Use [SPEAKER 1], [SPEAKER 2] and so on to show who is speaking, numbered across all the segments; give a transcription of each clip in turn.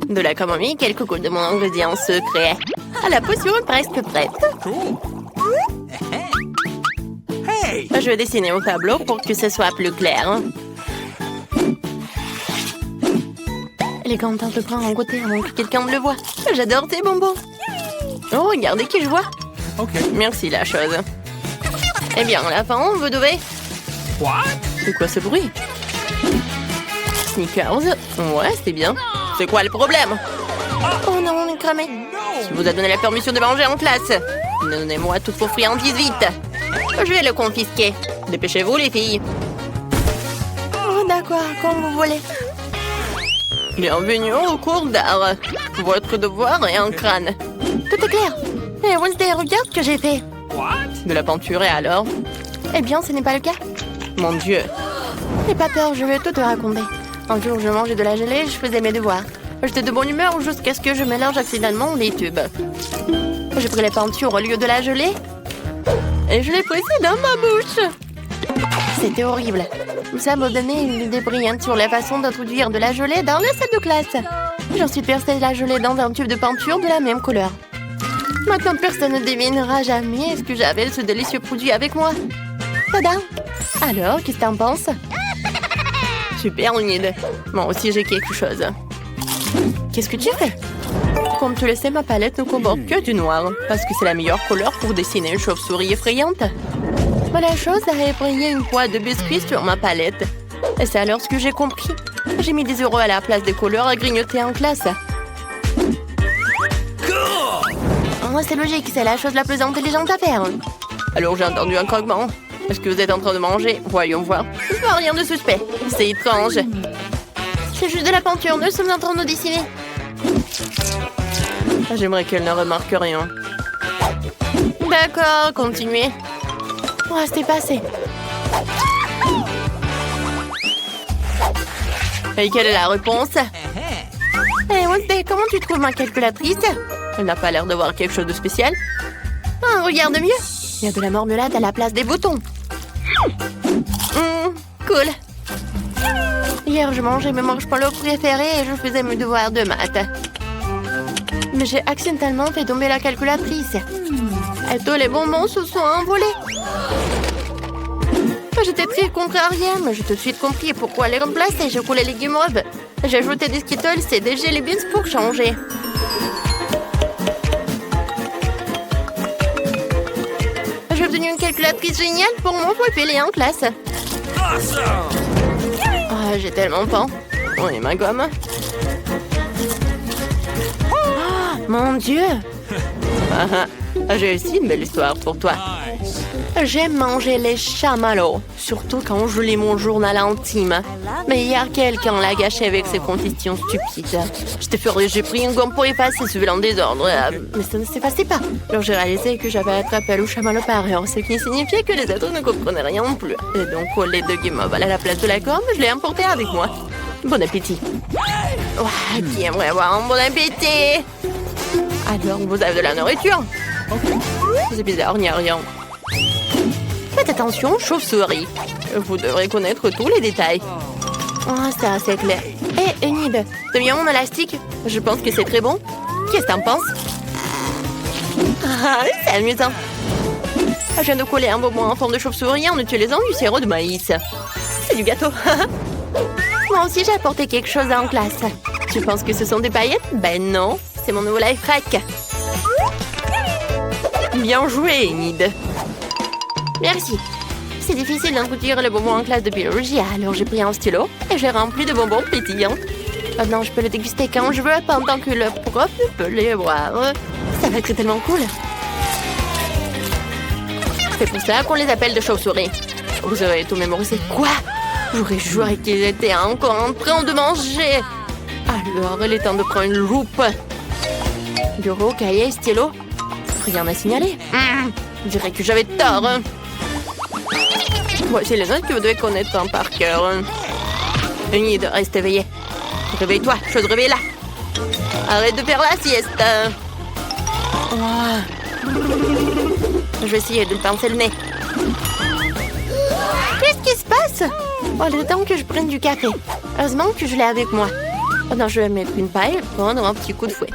[SPEAKER 1] De la camomille, quelques gouttes de mon ingrédient secret. Ah, la potion est presque prête. Je vais dessiner au tableau pour que ce soit plus clair. Elle est contente de prendre un goûter avant que quelqu'un ne le voie. J'adore tes bonbons. Oh, regardez qui je vois. Merci, la chose. Eh bien, la fin, vous devez... C'est quoi ce bruit? Snickers. Ouais, c'est bien. C'est quoi le problème? Oh non, on est cramé. Qui vous a donné la permission de manger en classe? Donnez-moi toutes vos friandises vite. Je vais le confisquer. Dépêchez-vous, les filles. Oh, d'accord, comme vous voulez. Bienvenue au cours d'art. Votre devoir est un crâne. Tout est clair. Et Wednesday, regarde ce que j'ai fait. De la peinture et alors? Eh bien, ce n'est pas le cas. Mon Dieu. N'aie pas peur, je vais tout te raconter. Un jour, je mangeais de la gelée et je faisais mes devoirs. J'étais de bonne humeur jusqu'à ce que je mélange accidentellement les tubes. J'ai pris la peinture au lieu de la gelée et je l'ai pressée dans ma bouche. C'était horrible. Ça m'a donné une idée brillante sur la façon d'introduire de la gelée dans la salle de classe. J'ensuite versé la gelée dans un tube de peinture de la même couleur. Maintenant, personne ne devinera jamais ce que j'avais ce délicieux produit avec moi. Tada! Alors, qu'est-ce que t'en penses? Super, Unide. Moi aussi, j'ai quelque chose. Qu'est-ce que tu fais? Comme tu le sais, ma palette ne comporte que du noir, parce que c'est la meilleure couleur pour dessiner une chauve-souris effrayante. Mais la chose a effrayé une poêle de biscuits sur ma palette. Et c'est alors ce que j'ai compris. J'ai mis des euros à la place des couleurs à grignoter en classe. Oh, c'est logique, c'est la chose la plus intelligente à faire. Alors j'ai entendu un croquement. Est-ce que vous êtes en train de manger? Voyons voir. Rien de suspect. C'est étrange. C'est juste de la peinture, nous sommes en train de dessiner. J'aimerais qu'elle ne remarque rien. D'accord, continuez. Oh, c'est passé. Et quelle est la réponse? Eh, Wednesday, comment tu trouves ma calculatrice? Elle n'a pas l'air d'avoir quelque chose de spécial. Ah, regarde mieux. Il y a de la marmelade à la place des boutons. Cool. Hier, je mangeais mes marshmallows préférés et je faisais mes devoirs de maths. Mais j'ai accidentellement fait tomber la calculatrice. Et tous les bonbons se sont envolés. J'étais très contrariée, mais j'ai tout de suite compris pourquoi les remplacer. J'ai coulé les guimauves. J'ai ajouté des Skittles et des Jelly Beans pour changer. J'ai obtenu une calculatrice géniale pour mon poids en classe. Oh, j'ai tellement faim. Oh, et ma gomme. Oh, mon Dieu. J'ai aussi une belle histoire pour toi. J'aime manger les chamallows, surtout quand je lis mon journal intime. Mais hier, quelqu'un l'a gâché avec ses confessions stupides. J'étais furieuse, j'ai pris une gomme pour effacer ce vilain désordre. Mais ça ne s'effaçait pas. Alors j'ai réalisé que j'avais attrapé le chamallow par erreur, ce qui signifiait que les autres ne comprenaient rien non plus. Et donc, au lieu de guimauve à la place de la gomme, je l'ai emporté avec moi. Bon appétit. Ouah, qui aimerait avoir un bon appétit? Alors, vous avez de la nourriture? C'est bizarre, il n'y a rien. Faites attention, chauve-souris. Vous devrez connaître tous les détails. Oh, c'est assez clair. Hé, Enid, t'as bien mon élastique? Je pense que c'est très bon. Qu'est-ce que t'en penses? Ah, c'est amusant. Je viens de coller un bonbon en forme de chauve-souris en utilisant du sirop de maïs. C'est du gâteau. Moi aussi, j'ai apporté quelque chose en classe. Tu penses que ce sont des paillettes? Ben non, c'est mon nouveau life hack. Bien joué, Enid. Merci. C'est difficile d'introduire les bonbons en classe de biologie, alors j'ai pris un stylo et j'ai rempli de bonbons pétillants. Maintenant, je peux les déguster quand je veux, pendant que le prof peut les boire. Ça va être tellement cool. C'est pour ça qu'on les appelle de chauves-souris. Vous avez tout mémorisé. Quoi? J'aurais juré qu'ils étaient encore en train de manger. Alors, il est temps de prendre une loupe. Bureau, cahier, stylo. Rien à signaler. Je dirais que j'avais tort. Voici les notes que vous devez connaître par cœur. Enid, reste éveillée. Réveille-toi, chose réveille là. Arrête de faire la sieste. Oh. Je vais essayer de pincer le nez. Qu'est-ce qui se passe? Oh, il est temps que je prenne du café. Heureusement que je l'ai avec moi. Maintenant, je vais mettre une paille et prendre un petit coup de fouet.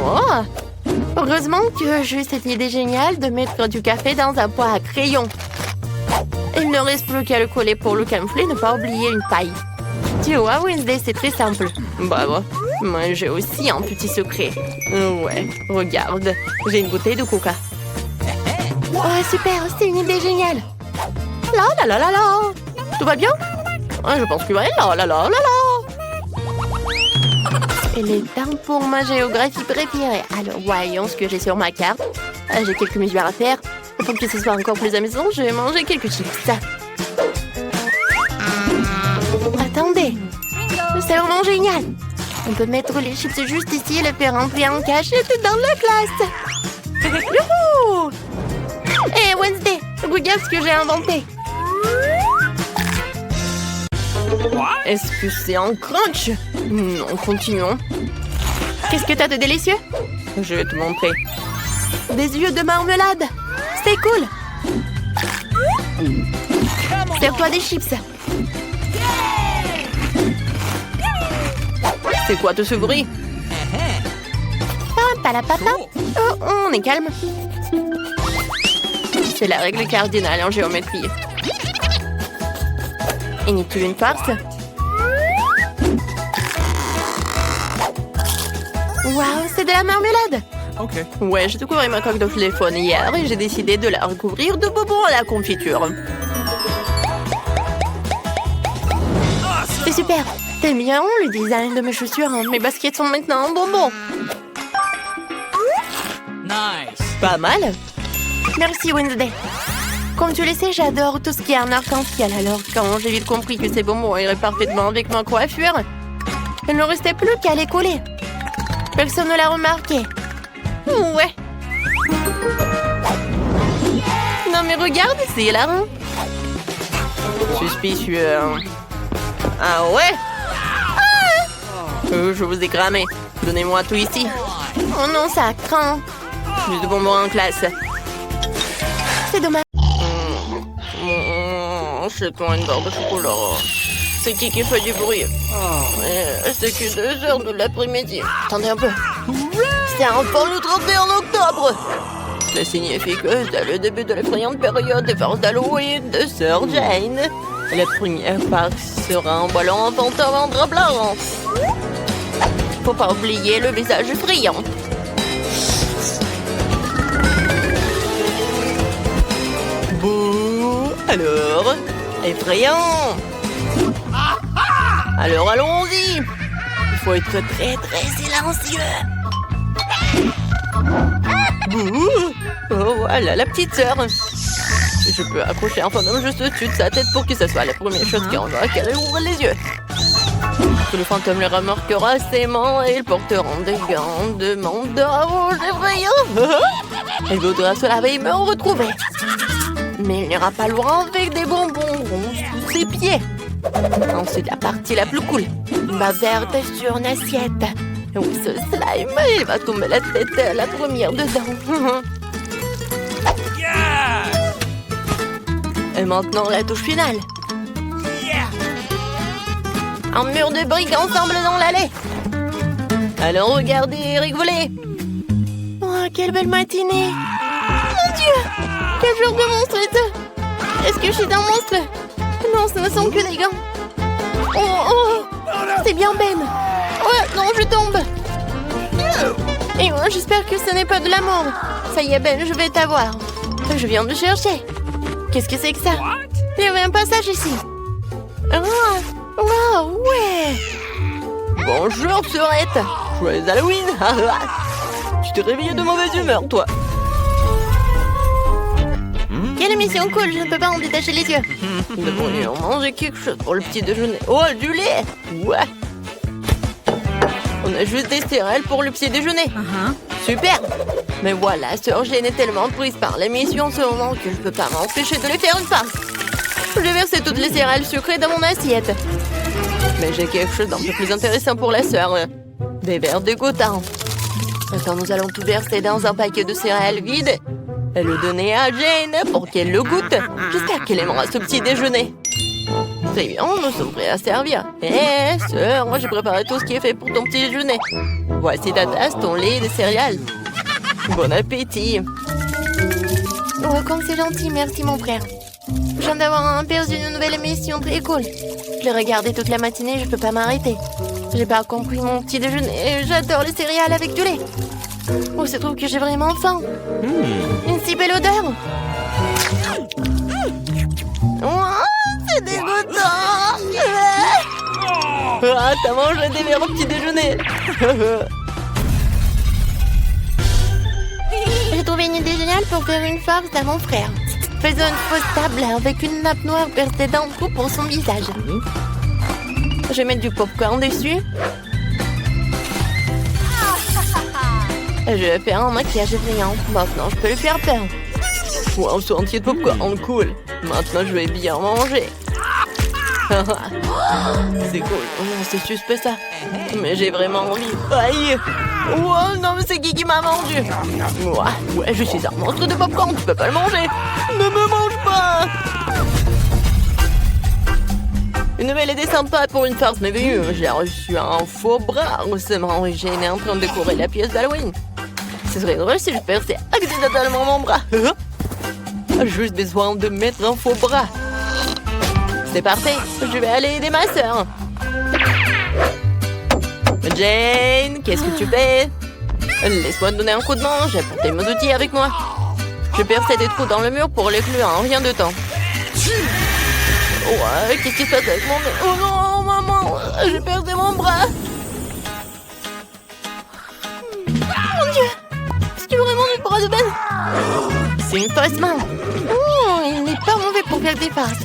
[SPEAKER 1] Oh! Heureusement que j'ai eu cette idée géniale de mettre du café dans un pot à crayon. Il ne reste plus qu'à le coller pour le camoufler et ne pas oublier une paille. Tu vois, Wednesday, c'est très simple. Bravo. Moi, j'ai aussi un petit secret. Ouais, regarde. J'ai une bouteille de coca. Oh, super, c'est une idée géniale. La la la la la. Tout va bien? Je pense que oui. La la la la la. Il est temps pour ma géographie préférée. Alors, voyons ce que j'ai sur ma carte. J'ai quelques mesures à faire. Pour que ce soit encore plus amusant, je vais manger quelques chips. Attendez. C'est vraiment génial. On peut mettre les chips juste ici et les faire rentrer en cachette dans la classe. Youhou! Hey Wednesday, regarde ce que j'ai inventé. Est-ce que c'est un crunch? Non, continuons. Qu'est-ce que t'as de délicieux? Je vais te montrer. Des yeux de marmelade. C'est cool. Serre-toi des chips. C'est quoi tout ce bruit? Oh, on est calme. C'est la règle cardinale en géométrie. Inutile une farce. Waouh, c'est de la marmelade.
[SPEAKER 2] Ok.
[SPEAKER 1] Ouais, j'ai découvert ma coque de téléphone hier et j'ai décidé de la recouvrir de bonbons à la confiture. C'est super. T'aimes bien le design de mes chaussures? Mes baskets sont maintenant en bonbons.
[SPEAKER 2] Nice.
[SPEAKER 1] Pas mal. Merci Wednesday. Comme tu le sais, j'adore tout ce qui est en arc-en-ciel. Alors quand j'ai vite compris que ces bonbons iraient parfaitement avec ma coiffure, il ne restait plus qu'à les coller. Personne ne l'a remarqué. Ouais. Non mais regarde, c'est hilarant. Suspicieux. Ah ouais? Je vous ai cramé. Donnez-moi tout ici. Oh non, ça craint. Plus de bonbons en classe. C'est dommage. Achète-moi une barre de chocolat. C'est qui fait du bruit? C'est que 2 heures de l'après-midi. Attendez un peu. C'est enfin le 31 octobre. Cela signifie que c'est le début de l'effrayante période des farces d'Halloween de Sœur Jane. La première farce sera un ballon enfantin ventre blanc. Faut pas oublier le visage effrayant. Bouh! Alors, effrayant! Alors allons-y! Il faut être très très silencieux! Bouh! Oh voilà la petite sœur! Je peux accrocher un fantôme juste au-dessus de sa tête pour que ce soit la première chose qu'on voit qu'elle ouvre les yeux. Que le fantôme le remarquera aisément et ils porteront des gants de monde rouge effrayant. Il voudra se laver et me retrouver. Mais il n'ira pas loin avec des bonbons ronds sous ses pieds. Ensuite, la partie la plus cool. Ma verte sur une assiette. Oui, ce slime, il va tomber la tête la première dedans. Et maintenant, la touche finale. Un mur de briques ensemble dans l'allée. Alors regardez et rigolez. Oh, quelle belle matinée. Mon Dieu, quel genre de monstre est-ce? Est-ce que je suis un monstre? Non, ce ne sont que des gants. Oh, c'est bien Ben. Oh, non, je tombe. Et moi, j'espère que ce n'est pas de la mort. Ça y est, Ben, je vais t'avoir. Je viens de chercher. Qu'est-ce que c'est que ça? Il y avait un passage ici. Oh, ouais. Bonjour, Sœurette. Joyeux Halloween. Tu t'es réveillée de mauvaise humeur, toi. Quelle émission cool, je ne peux pas en détacher les yeux. Nous devrions manger quelque chose pour le petit déjeuner. Oh, du lait. Ouais. On a juste des céréales pour le petit déjeuner. Super. Mais voilà, Sœur Jane est tellement prise par l'émission en ce moment que je ne peux pas m'empêcher de lui faire une farce. J'ai versé toutes les céréales sucrées dans mon assiette. Mais j'ai quelque chose d'un peu plus intéressant pour la sœur. Des verres dégoûtants. Maintenant, nous allons tout verser dans un paquet de céréales vides et le donner à Jane pour qu'elle le goûte. J'espère qu'elle aimera ce petit déjeuner. Très bien, nous sommes prêts à servir. Hé, sœur, moi j'ai préparé tout ce qui est fait pour ton petit déjeuner. Voici ta tasse, ton lait et des céréales. Bon appétit.
[SPEAKER 2] Oh, comme c'est gentil, merci mon frère. Je viens d'avoir un aperçu d'une nouvelle émission très cool. Je l'ai regardé toute la matinée, je peux pas m'arrêter. J'ai pas compris mon petit déjeuner. J'adore les céréales avec du lait. Oh, se trouve que j'ai vraiment faim. Une si belle odeur. Oh, c'est dégoûtant.
[SPEAKER 1] Ah, t'as mangé des verres au petit déjeuner.
[SPEAKER 2] J'ai trouvé une idée géniale pour faire une farce à mon frère. Faisons une fausse table avec une nappe noire percée d'un trou pour son visage.
[SPEAKER 1] Je vais mettre du popcorn dessus. Je vais faire un maquillage brillant. Maintenant, je peux lui faire peur. Wow, ce entier de popcorn, cool. Maintenant, je vais bien manger. C'est cool. Oh non, c'est suspect ça. Mais j'ai vraiment envie. Aïe. Oh non, mais c'est qui m'a mordu? Ouais, je suis un monstre de popcorn, tu peux pas le manger. Ne me mange pas. Une nouvelle idée sympa pour une farce merveilleuse. J'ai reçu un faux bras. Récemment, Jane est en train de décorer la pièce d'Halloween. Ce serait drôle si je perçais accidentellement mon bras. J'ai juste besoin de mettre un faux bras. C'est parfait, je vais aller aider ma sœur. Jane, qu'est-ce que tu fais? Laisse-moi te donner un coup de main, j'ai apporté mes outils avec moi. Je perçais des trous dans le mur pour les clore en rien de temps. Ouais, qu'est-ce qui se passe avec mon nez? Oh non, maman, j'ai perdu mon bras.
[SPEAKER 2] Mon Dieu, est-ce que vraiment du bras de Ben?
[SPEAKER 1] C'est une fausse main.
[SPEAKER 2] Oh, il n'est pas mauvais pour faire des farces.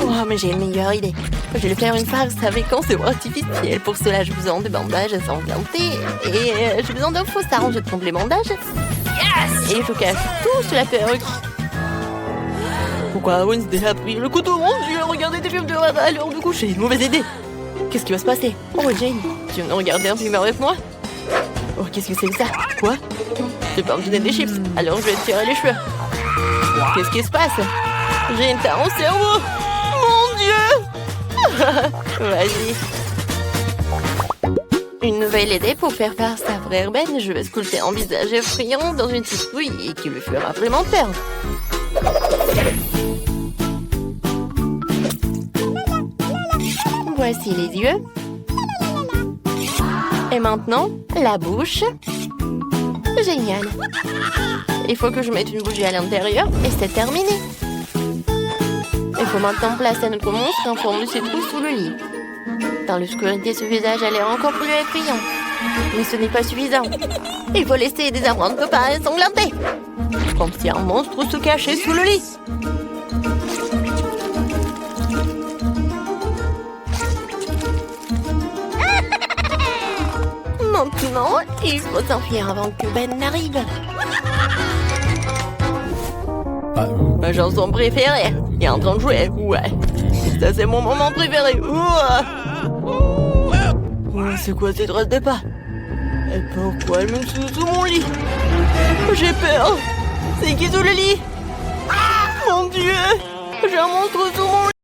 [SPEAKER 1] Oh, mais j'ai une meilleure idée. Je vais lui faire une farce avec un sebo artificiel. Pour cela, j'ai besoin de bandages ensanglantés. Et j'ai besoin d'un faux sarong. Je trompe les bandages. Yes! Et je cache tout sur la perruque. Pourquoi Wednesday a pris le couteau? Mon Dieu, regardez des films d'horreur à l'heure de coucher. Une mauvaise idée. Qu'est-ce qui va se passer? Oh, Jane, tu viens de regarder un film avec moi? Oh, qu'est-ce que c'est que ça? Quoi? Je peux me donner des chips. Alors, je vais te tirer les cheveux. Qu'est-ce qui se passe? Jane, t'as un cerveau. Mon Dieu. Vas-y.
[SPEAKER 2] Une nouvelle idée pour faire farce à frère Ben. Je vais sculpter un visage effrayant dans une citrouille et qui lui fera vraiment peur. Voici les yeux. Et maintenant, la bouche. Génial. Il faut que je mette une bougie à l'intérieur et c'est terminé. Il faut maintenant placer notre monstre en forme de citrouille sous le lit. Dans l'obscurité, ce visage a l'air encore plus effrayant. Mais ce n'est pas suffisant. Il faut laisser des empreintes de pas ensanglantées. Comme si un monstre se cachait sous le lit. Maintenant, il faut s'enfuir avant que Ben n'arrive.
[SPEAKER 1] Ma chanson préférée. Il est en train de jouer. Ouais. Ça, c'est mon moment préféré. C'est quoi cette trace de pas? Et pourquoi elle me suit sous mon lit? J'ai peur. C'est qui sous le lit? Mon Dieu! J'ai un monstre sous mon lit.